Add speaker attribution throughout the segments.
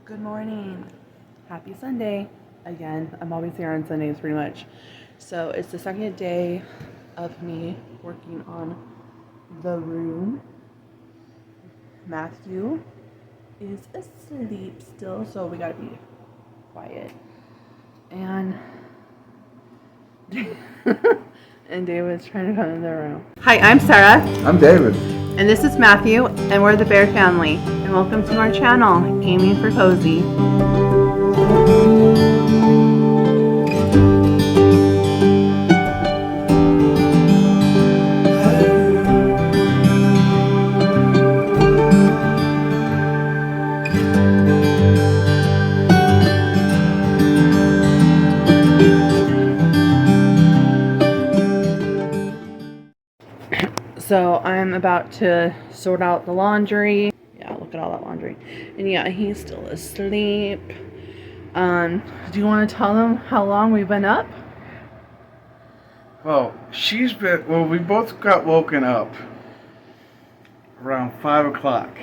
Speaker 1: Good morning. Happy Sunday. Again, I'm always here on Sundays pretty much. So it's the second day of me working on the room. Matthew is asleep still, so we gotta be quiet. And and David's trying to come in the room. Hi, I'm Sarah.
Speaker 2: I'm David.
Speaker 1: And this is Matthew, and we're the Bear Family. And welcome to our channel, Aiming for Cozy. So I'm about to sort out the laundry. Yeah, look at all that laundry. And yeah, he's still asleep. Do you want to tell them how long we've been up?
Speaker 2: Well, we both got woken up around 5 o'clock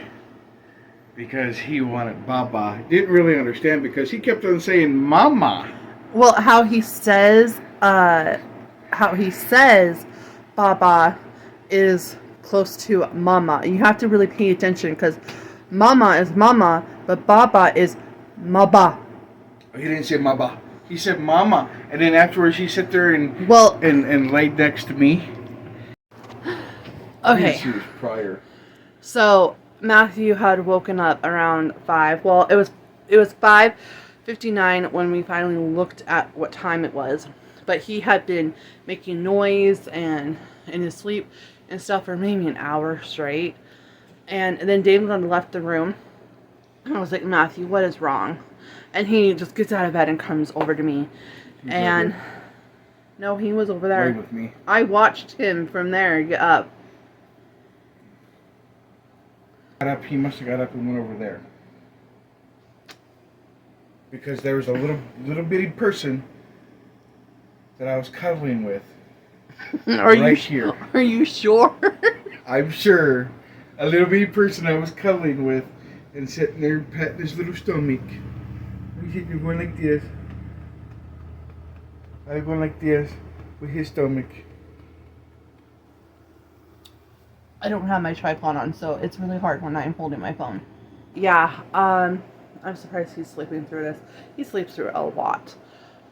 Speaker 2: because he wanted Baba. Didn't really understand because he kept on saying Mama.
Speaker 1: Well, how he says Baba is close to Mama. You have to really pay attention because Mama is Mama, but Baba is Maba.
Speaker 2: He didn't say Maba. He said Mama, and then afterwards he sat there and laid next to me.
Speaker 1: Okay.
Speaker 2: He was prior.
Speaker 1: So Matthew had woken up around 5. Well, it was 5:59 when we finally looked at what time it was. But he had been making noise and in his sleep and stuff for maybe an hour straight. And then David had left the room. And I was like, Matthew, what is wrong? And he just gets out of bed and comes over to me. And no, he was over there.
Speaker 2: Right with me.
Speaker 1: I watched him from there get up.
Speaker 2: He must have got up and went over there. Because there was a little bitty person that I was cuddling with.
Speaker 1: Are you sure?
Speaker 2: I'm sure. A little bitty person I was cuddling with and sitting there patting his little stomach. He's sitting there going like this. I'm going like this with his stomach.
Speaker 1: I don't have my tripod on, so it's really hard when I'm holding my phone. Yeah, I'm surprised he's sleeping through this. He sleeps through it a lot.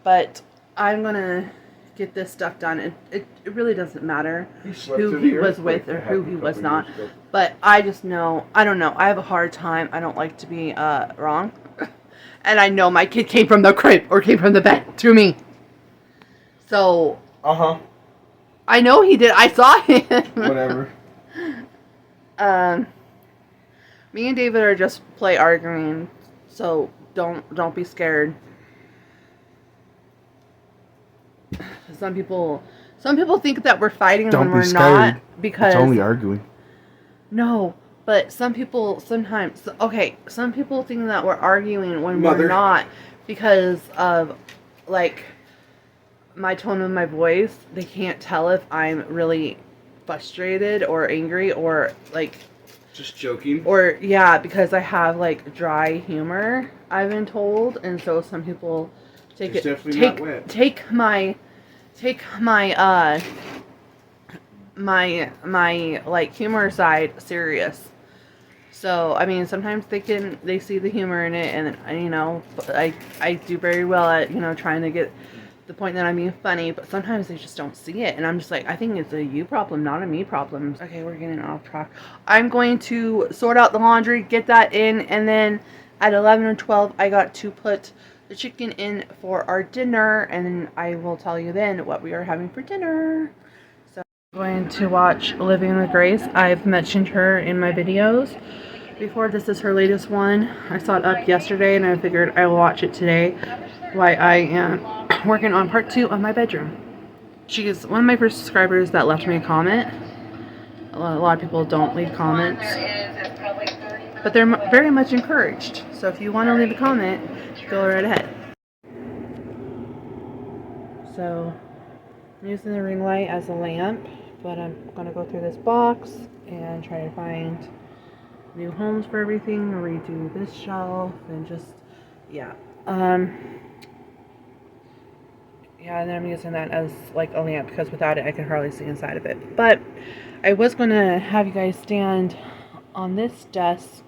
Speaker 1: But I'm gonna get this stuff done. It really doesn't matter who he was with or who he was not. But I just know, I don't know, I have a hard time. I don't like to be wrong. And I know my kid came from the crib or came from the bed to me. So I know he did. I saw him.
Speaker 2: Whatever.
Speaker 1: Me and David are just arguing, so don't be scared. Some people think that we're fighting when we're not, because
Speaker 2: it's only arguing.
Speaker 1: No, but some people sometimes some people think that we're arguing when we're not because of like my tone of my voice. They can't tell if I'm really frustrated or angry or like
Speaker 2: just joking.
Speaker 1: Or yeah, because I have like dry humor, I've been told, and so some people take my like humor side serious. So I mean, sometimes they see the humor in it, and you know, I do very well at trying to get the point that I'm being funny, but sometimes they just don't see it, and I'm just like, I think it's a you problem, not a me problem. Okay, we're getting off track. I'm going to sort out the laundry, get that in, and then at 11 or 12 I got to put the chicken in for our dinner, and I will tell you then what we are having for dinner. So I'm going to watch Living with Grace. I've mentioned her in my videos before. This is her latest one. I saw it up yesterday and I figured I will watch it today while I am working on part 2 of my bedroom. She is one of my first subscribers that left me a comment. A lot of people don't leave comments, but they're very much encouraged. So if you want to leave a comment, go right ahead. So I'm using the ring light as a lamp, but I'm going to go through this box and try to find new homes for everything, redo this shelf, and just, yeah. Yeah, and then I'm using that as like a lamp because without it I can hardly see inside of it. But I was going to have you guys stand on this desk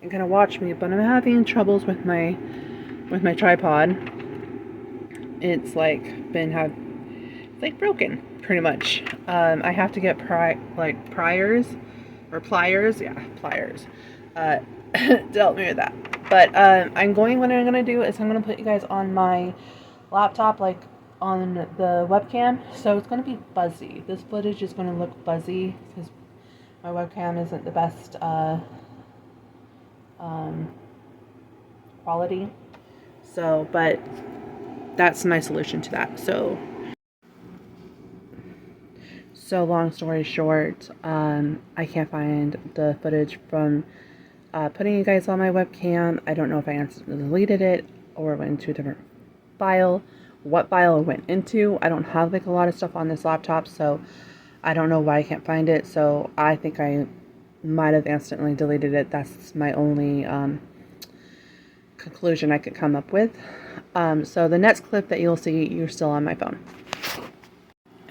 Speaker 1: and kind of watch me, but I'm having troubles with my tripod. It's like it's like broken pretty much. I have to get pliers or pliers, yeah, pliers, to help me with that. But what I'm gonna do is I'm gonna put you guys on my laptop, like on the webcam, so it's gonna be fuzzy. This footage is gonna look fuzzy because my webcam isn't the best quality. So, but that's my solution to that. So long story short, I can't find the footage from putting you guys on my webcam. I don't know if I accidentally deleted it or went into a different file. What file it went into, I don't have like a lot of stuff on this laptop, so I don't know why I can't find it. So I think I might have accidentally deleted it. That's my only conclusion I could come up with. So the next clip that you'll see, you're still on my phone.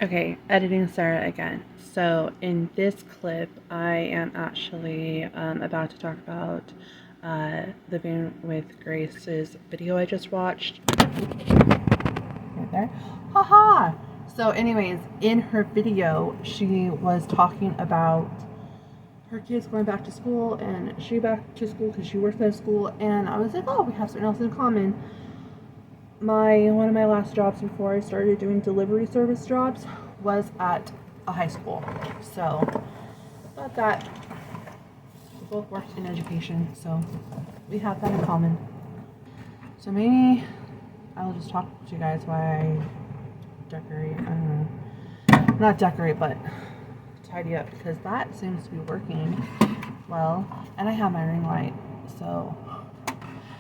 Speaker 1: Okay, editing Sarah again. So in this clip, I am actually about to talk about Living with Grace's video I just watched. Right there. Haha! So anyways, in her video, she was talking about her kids going back to school and she back to school because she works at a school, and I was like, oh, we have something else in common. One of my last jobs before I started doing delivery service jobs was at a high school. So thought that we both worked in education, so we have that in common. So maybe I'll just talk to you guys why I decorate. I don't know. Not decorate, but tidy up, because that seems to be working well. And I have my ring light, so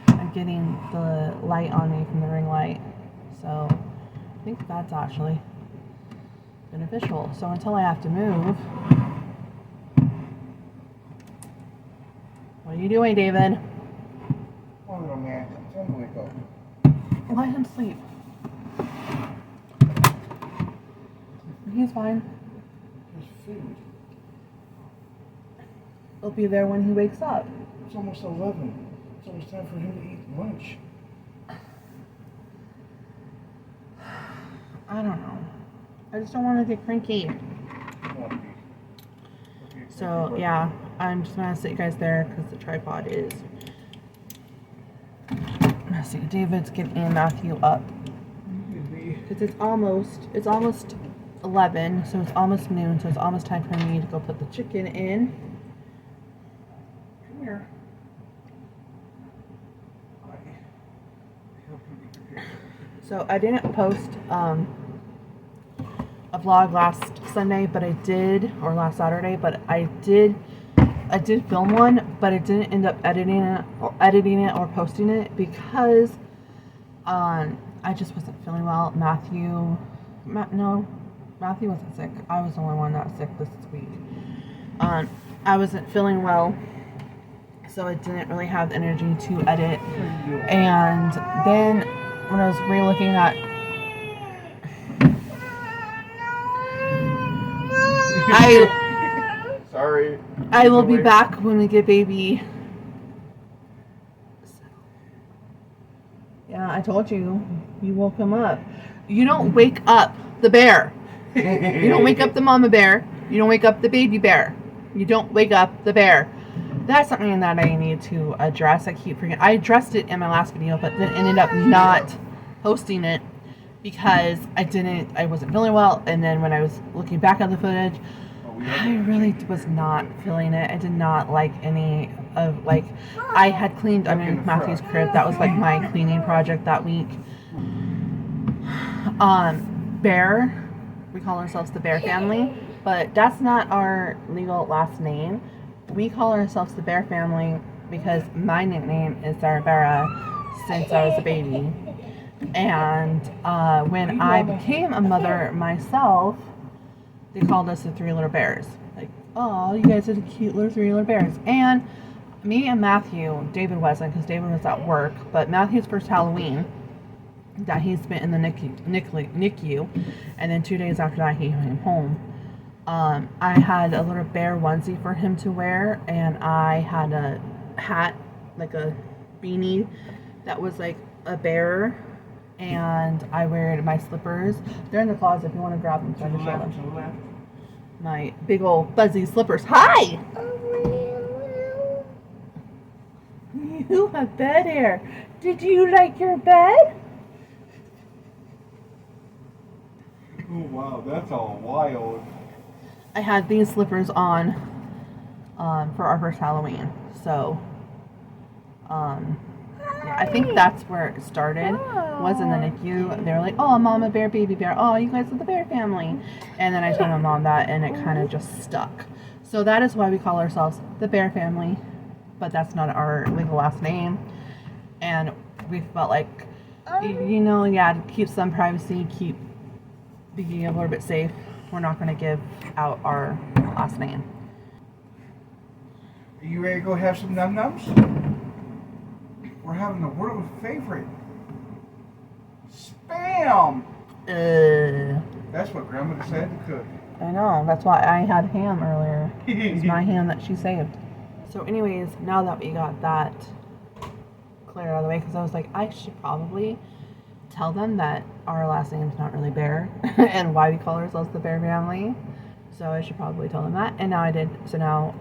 Speaker 1: I'm getting the light on me from the ring light, so I think that's actually beneficial. So until I have to move. What are you doing, David?
Speaker 2: Oh no, man, tell him to wake up.
Speaker 1: Let him sleep. He's fine.
Speaker 2: There's food.
Speaker 1: It'll be there when he wakes up.
Speaker 2: It's almost 11. It's almost time for him to eat lunch.
Speaker 1: I don't know. I just don't want to get cranky. So yeah, I'm just gonna sit you guys there because the tripod is messy. David's getting Matthew up because it's almost 11, so it's almost noon, so it's almost time for me to go put the chicken in.
Speaker 2: Come here.
Speaker 1: So I didn't post a vlog last Sunday, but I did, or last Saturday, but I did film one, but I didn't end up editing it or posting it because I just wasn't feeling well. Matthew wasn't sick. I was the only one that was sick this week. I wasn't feeling well, so I didn't really have the energy to edit. And then when I was re-looking at
Speaker 2: Sorry.
Speaker 1: I will be back when we get baby. Yeah, I told you. You woke him up. You don't wake up the bear. You don't wake up the mama bear. You don't wake up the baby bear. You don't wake up the bear. That's something that I need to address. I keep forgetting. I addressed it in my last video, but then ended up not posting it because I wasn't feeling well. And then when I was looking back at the footage, I really was not feeling it. I did not like any of, like, I had cleaned Matthew's crib. That was like my cleaning project that week. Bear, we call ourselves the Bear family, but that's not our legal last name. We call ourselves the Bear family because my nickname is Sarah since I was a baby. And when I became a mother myself, they called us the Three Little Bears. Like, Oh, you guys are the cute little three little bears. And me and Matthew, David wasn't because David was at work, but Matthew's first Halloween that he spent in the NICU, and then 2 days after that he came home. I had a little bear onesie for him to wear, and I had a hat, like a beanie, that was like a bear, and I wear my slippers. They're in the closet if you want to grab them so I can show them.
Speaker 2: To the left.
Speaker 1: My big old fuzzy slippers. Hi! You have bed hair. Did you like your bed?
Speaker 2: Oh wow, that's all wild.
Speaker 1: I had these slippers on for our first Halloween. So, yeah, I think that's where it started. Was in the NICU. They were like, "Oh, Mama Bear, Baby Bear. Oh, you guys are the Bear family." And then I told my mom that, and it kind of just stuck. So that is why we call ourselves the Bear family, but that's not our legal last name. And we felt like, to keep some privacy, keep being a little bit safe, we're not going to give out our last name.
Speaker 2: Are you ready to go have some num nums? We're having a world favorite. Spam! That's what Grandma decided to cook.
Speaker 1: I know, that's why I had ham earlier. It's my ham that she saved. So anyways, now that we got that cleared out of the way, because I was like, I should probably tell them that our last name's not really Bear and why we call ourselves the Bear family. So I should probably tell them that, and now I did. So now,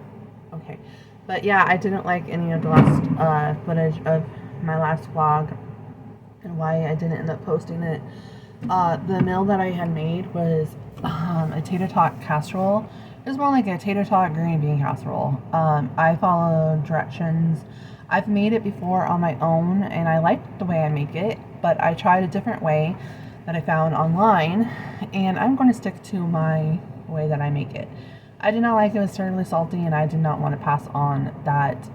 Speaker 1: okay. But yeah, I didn't like any of the last footage of my last vlog, and why I didn't end up posting it. The meal that I had made was a tater tot casserole. It was more like a tater tot green bean casserole. I followed directions. I've made it before on my own, and I liked the way I make it, but I tried a different way that I found online, and I'm going to stick to my way that I make it. I did not like it. It was terribly salty, and I did not want to pass on that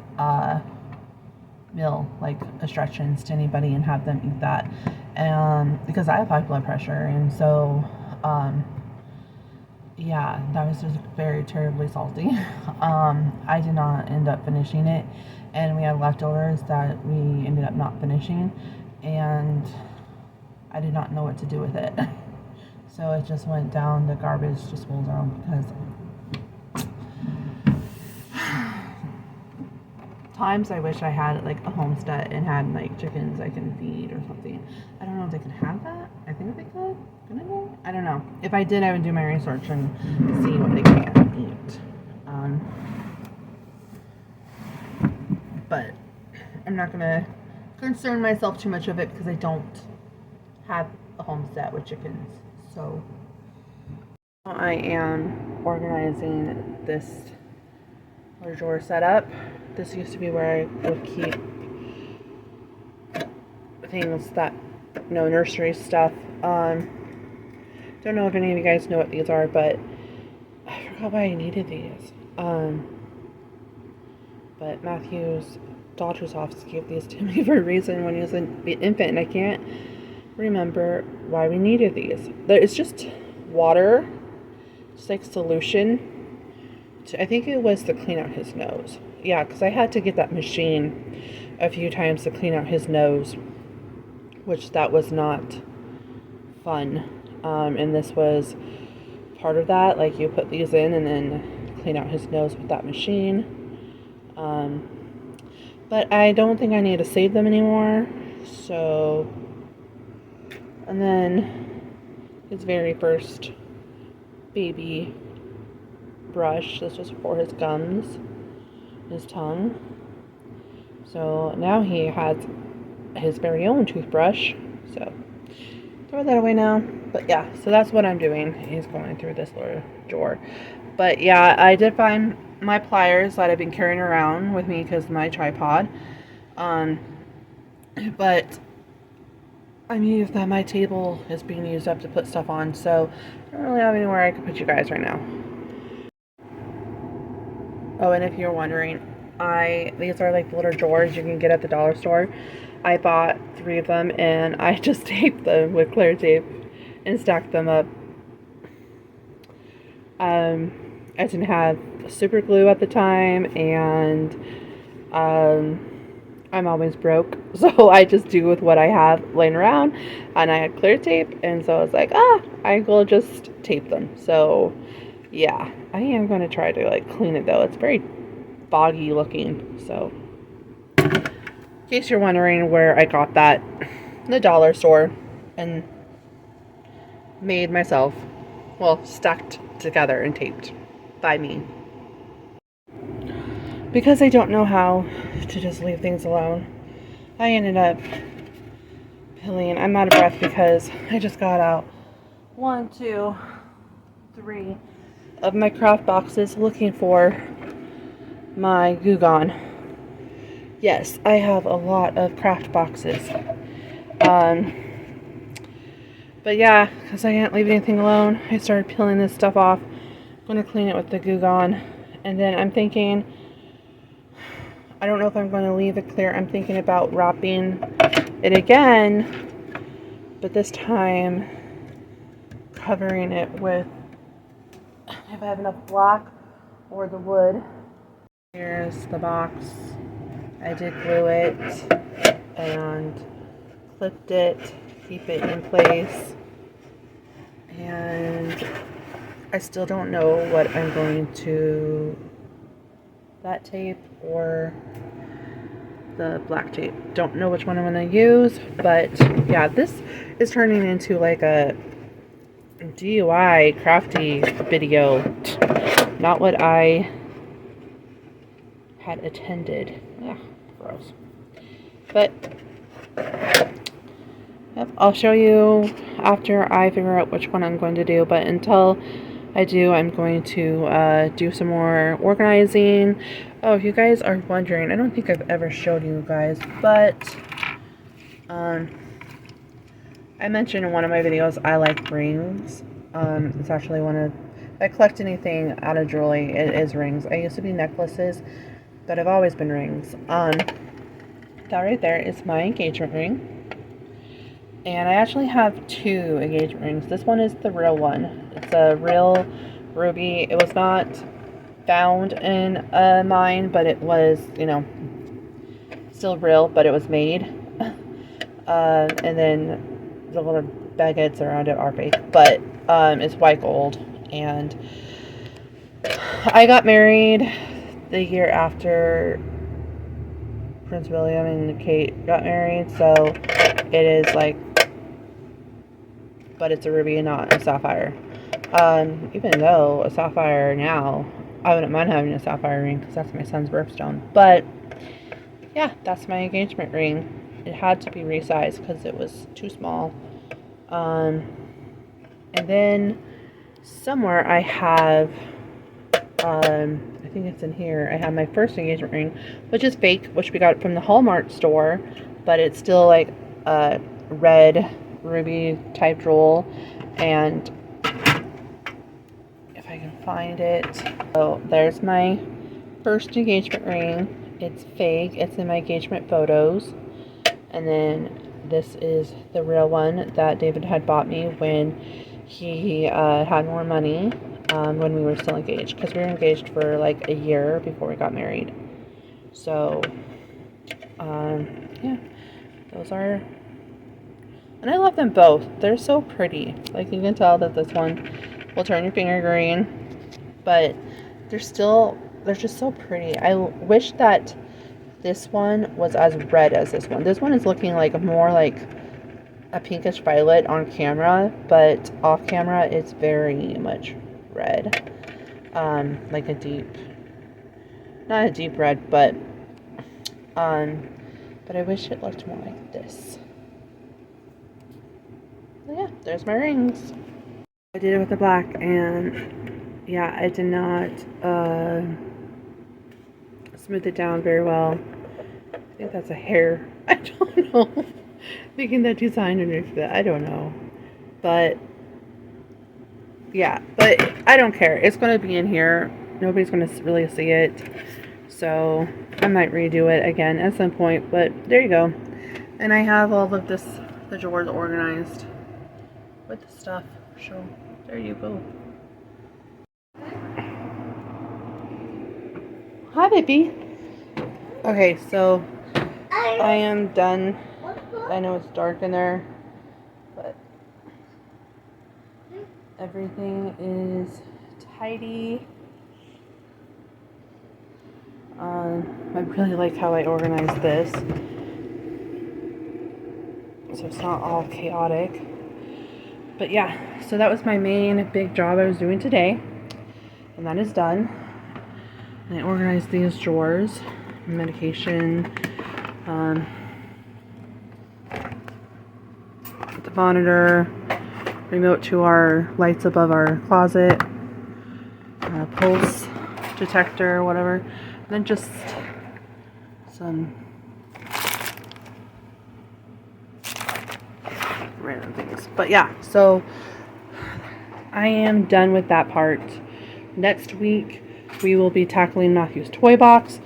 Speaker 1: meal, like instructions, to anybody and have them eat that, because I have high blood pressure, and so yeah, that was just very terribly salty. I did not end up finishing it, and we had leftovers that we ended up not finishing, and I did not know what to do with it. So it just went down the garbage disposal because times I wish I had like a homestead and had like chickens I can feed or something. I don't know if they could have that. I think they could. I don't know. If I did, I would do my research and see what they can eat. But I'm not gonna concern myself too much of it because I don't have a homestead with chickens. So I am organizing this little drawer setup. This used to be where I would keep things that, nursery stuff. Don't know if any of you guys know what these are, but I forgot why I needed these. But Matthew's doctor's office gave these to me for a reason when he was an infant, and I can't remember why we needed these. It's just water, just like solution. I think it was to clean out his nose. Yeah, because I had to get that machine a few times to clean out his nose, which that was not fun. And this was part of that. Like, you put these in and then clean out his nose with that machine. But I don't think I need to save them anymore. So, and then his very first baby brush. This was for his gums, his tongue. So now he has his very own toothbrush. So throw that away now. But yeah, so that's what I'm doing. He's going through this little drawer. But yeah, I did find my pliers that I've been carrying around with me because of my tripod. But I mean, if that my table is being used up to put stuff on, so I don't really have anywhere I can put you guys right now. Oh, and if you're wondering, these are like the little drawers you can get at the dollar store. I bought 3 of them, and I just taped them with clear tape and stacked them up. I didn't have super glue at the time, and I'm always broke, so I just do with what I have laying around, and I had clear tape, and so I was like, I will just tape them. So yeah, I am going to try to like clean it though. It's very foggy looking. So in case you're wondering where I got that, the dollar store, and made myself, well, stacked together and taped by me. Because I don't know how to just leave things alone, I ended up peeling. I'm out of breath because I just got out 1, 2, 3 of my craft boxes looking for my Goo Gone. Yes, I have a lot of craft boxes. But yeah, because I can't leave anything alone, I started peeling this stuff off. I'm going to clean it with the Goo Gone. And then I'm thinking, I don't know if I'm going to leave it clear. I'm thinking about wrapping it again, but this time covering it with, if I have enough black or the wood. Here's the box. I did glue it and clipped it, keep it in place. And I still don't know what I'm going to, that tape or the black tape. Don't know which one I'm going to use, but yeah, this is turning into like a DIY crafty video. Not what I had attended. Ugh, gross. But yep, I'll show you after I figure out which one I'm going to do. But until I do, I'm going to do some more organizing. Oh, if you guys are wondering, I don't think I've ever showed you guys, but I mentioned in one of my videos I like rings. It's actually one of, if I collect anything out of jewelry, it is rings. I used to be necklaces, but I've always been rings. That right there is my engagement ring. And I actually have 2 engagement rings. This one is the real one. It's a real ruby. It was not found in mine, but it was, you know, still real, but it was made. And then the little baguettes around it are fake, but it's white gold. And I got married the year after Prince William and Kate got married, so it is like, but it's a ruby and not a sapphire. Even though a sapphire now, I wouldn't mind having a sapphire ring because that's my son's birthstone. But yeah, that's my engagement ring. It had to be resized because it was too small. And then somewhere I have, I think it's in here, I have my first engagement ring, which is fake, which we got from the Hallmark store, but it's still like a red ruby type jewel. And if I can find it, so there's my first engagement ring. It's fake, it's in my engagement photos. And then this is the real one that David had bought me when he had more money, when we were still engaged, because we were engaged for like a year before we got married. So yeah, those are, and I love them both. They're so pretty. Like, you can tell that this one will turn your finger green, but they're just so pretty. I wish that this one was as red as this one. This one is looking like more like a pinkish violet on camera, but off camera it's very much red. Like a deep, not a deep red, but I wish it looked more like this. So yeah, there's my rings. I did it with the black, and yeah, I did not smooth it down very well. I think that's a hair. I don't know. Making that design underneath that, I don't know. But yeah, but I don't care. It's going to be in here. Nobody's going to really see it. So I might redo it again at some point. But there you go. And I have all of this, the drawers organized with the stuff. So there you go. Hi, baby. Okay, so I am done. I know it's dark in there, but everything is tidy. I really like how I organized this, so it's not all chaotic. But yeah, so that was my main big job I was doing today, and that is done. And I organized these drawers, medication, the monitor, remote to our lights above our closet, pulse detector, whatever, and then just some random things. But yeah, so I am done with that part. Next week we will be tackling Matthew's toy box,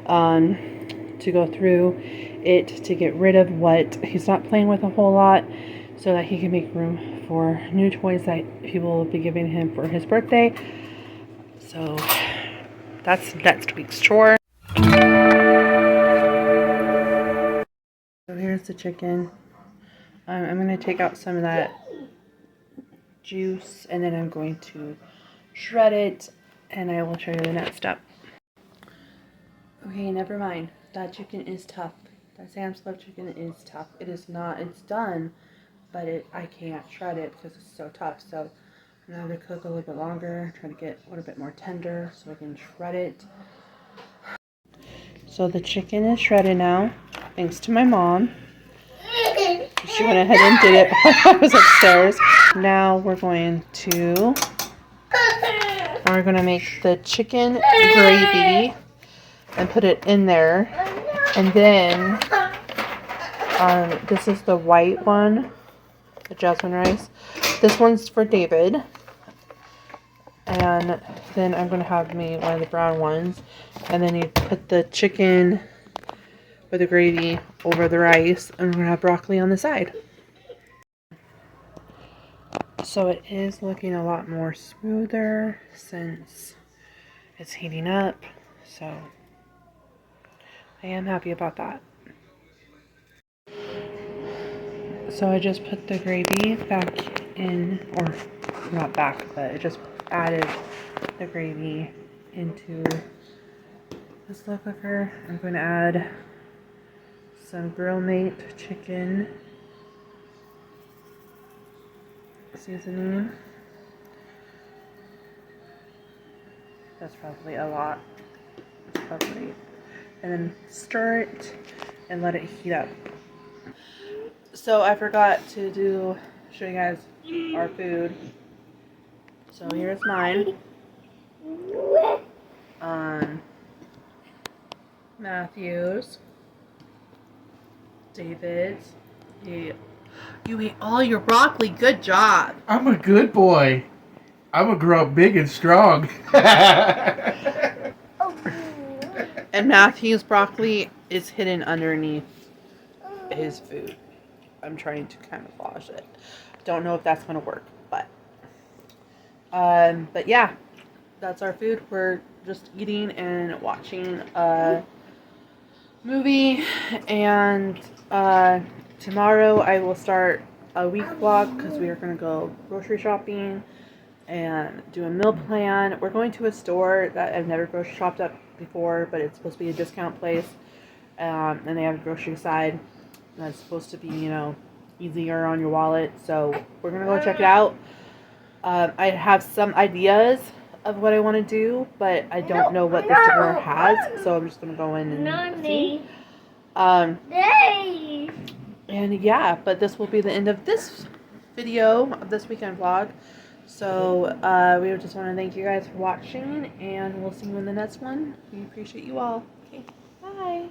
Speaker 1: to go through it to get rid of what he's not playing with a whole lot, so that he can make room for new toys that he will be giving him for his birthday. So that's next week's chore. So here's the chicken. I'm going to take out some of that juice, and then I'm going to shred it, and I will show you the next step. Okay, never mind. That chicken is tough. That Sam's Club chicken is tough. It is not, it's done, but I can't shred it because it's so tough. So I'm going to cook a little bit longer, try to get a little bit more tender so I can shred it. So the chicken is shredded now, thanks to my mom. She went ahead and did it while I was upstairs. Now we're going to make the chicken gravy and put it in there. And then this is the white one, the jasmine rice. This one's for David. And then I'm going to have me one of the brown ones. And then you put the chicken with the gravy over the rice. And we're going to have broccoli on the side. So it is looking a lot more smoother since it's heating up. So I am happy about that. So I just put the gravy back in, or not back, but I just added the gravy into the slow cooker. I'm going to add some Grill Mate chicken seasoning. That's probably a lot. It's probably, and then stir it and let it heat up. So I forgot to show you guys our food. So here's mine. Matthew's. David's. You ate all your broccoli. Good job.
Speaker 2: I'm a good boy. I'm gonna grow up big and strong.
Speaker 1: And Matthew's broccoli is hidden underneath his food. I'm trying to camouflage it. Don't know if that's gonna work, but yeah, that's our food. We're just eating and watching a movie, and tomorrow I will start a week vlog because we are gonna go grocery shopping and do a meal plan. We're going to a store that I've never grocery shopped at before, but it's supposed to be a discount place, and they have a grocery side that's supposed to be, you know, easier on your wallet. So we're gonna go check it out. I have some ideas of what I want to do, but I don't know what the store has, so I'm just gonna go in and see. And yeah, but this will be the end of this video of this weekend vlog. So we just want to thank you guys for watching, and we'll see you in the next one. We appreciate you all. Okay, bye.